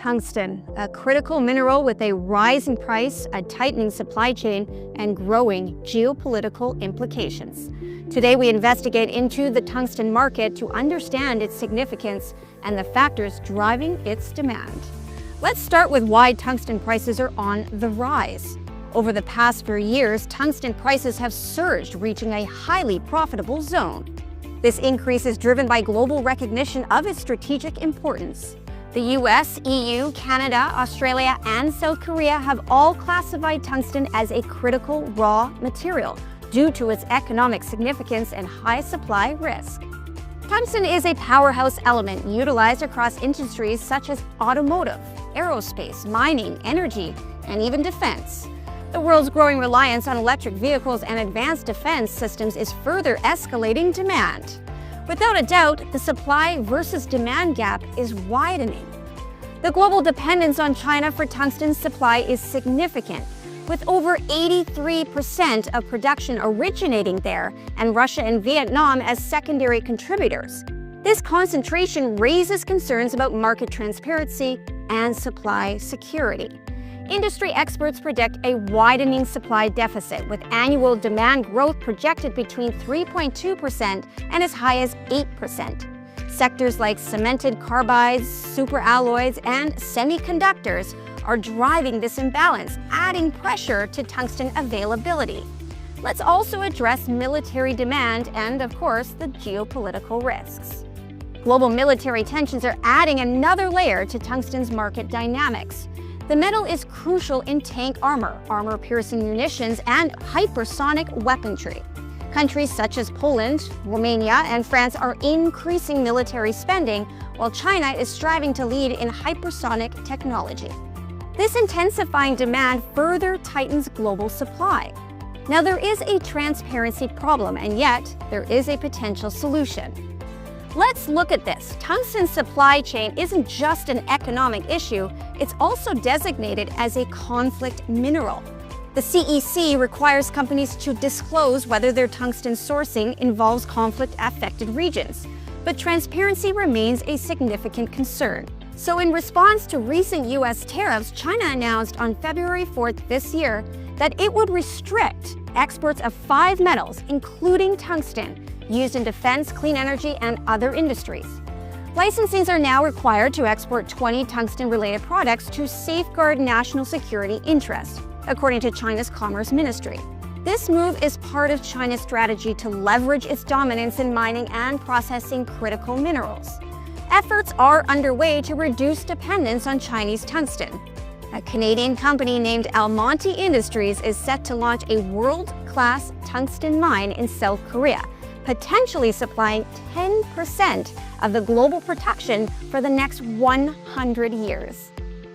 Tungsten, a critical mineral with a rising price, a tightening supply chain, and growing geopolitical implications. Today, we investigate into the tungsten market to understand its significance and the factors driving its demand. Let's start with why tungsten prices are on the rise. Over the past few years, tungsten prices have surged, reaching a highly profitable zone. This increase is driven by global recognition of its strategic importance. The US, EU, Canada, Australia, and South Korea have all classified tungsten as a critical raw material due to its economic significance and high supply risk. Tungsten is a powerhouse element utilized across industries such as automotive, aerospace, mining, energy, and even defense. The world's growing reliance on electric vehicles and advanced defense systems is further escalating demand. Without a doubt, the supply versus demand gap is widening. The global dependence on China for tungsten supply is significant, with over 83% of production originating there and Russia and Vietnam as secondary contributors. This concentration raises concerns about market transparency and supply security. Industry experts predict a widening supply deficit, with annual demand growth projected between 3.2% and as high as 8%. Sectors like cemented carbides, superalloys, and semiconductors are driving this imbalance, adding pressure to tungsten availability. Let's also address military demand and, of course, the geopolitical risks. Global military tensions are adding another layer to tungsten's market dynamics. The metal is crucial in tank armor, armor-piercing munitions, and hypersonic weaponry. Countries such as Poland, Romania, and France are increasing military spending, while China is striving to lead in hypersonic technology. This intensifying demand further tightens global supply. Now, there is a transparency problem, and yet there is a potential solution. Let's look at this. Tungsten's supply chain isn't just an economic issue, it's also designated as a conflict mineral. The CEC requires companies to disclose whether their tungsten sourcing involves conflict-affected regions, but transparency remains a significant concern. So in response to recent US tariffs, China announced on February 4th this year that it would restrict exports of 5 metals, including tungsten, used in defense, clean energy, and other industries. Licensings are now required to export 20 tungsten-related products to safeguard national security interests, according to China's Commerce Ministry. This move is part of China's strategy to leverage its dominance in mining and processing critical minerals. Efforts are underway to reduce dependence on Chinese tungsten. A Canadian company named Almonty Industries is set to launch a world-class tungsten mine in South Korea, potentially supplying 10% of the global production for the next 100 years.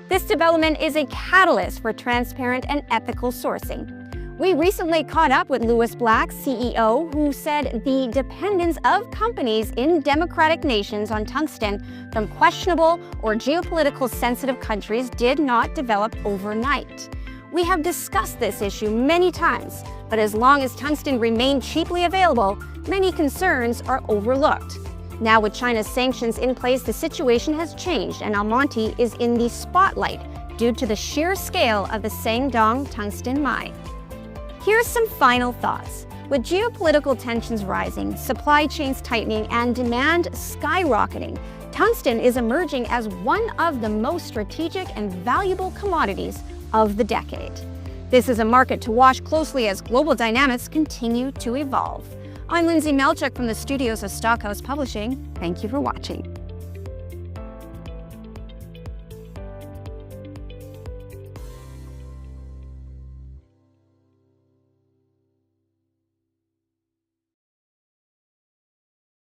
This development is a catalyst for transparent and ethical sourcing. We recently caught up with Louis Black, CEO, who said the dependence of companies in democratic nations on tungsten from questionable or geopolitical sensitive countries did not develop overnight. We have discussed this issue many times, but as long as tungsten remained cheaply available, many concerns are overlooked. Now, with China's sanctions in place, the situation has changed, and Almonty is in the spotlight due to the sheer scale of the Sangdong tungsten mine. Here's some final thoughts. With geopolitical tensions rising, supply chains tightening, and demand skyrocketing, tungsten is emerging as one of the most strategic and valuable commodities of the decade. This is a market to watch closely as global dynamics continue to evolve. I'm Lindsay Melchuk from the studios of Stockhouse Publishing. Thank you for watching.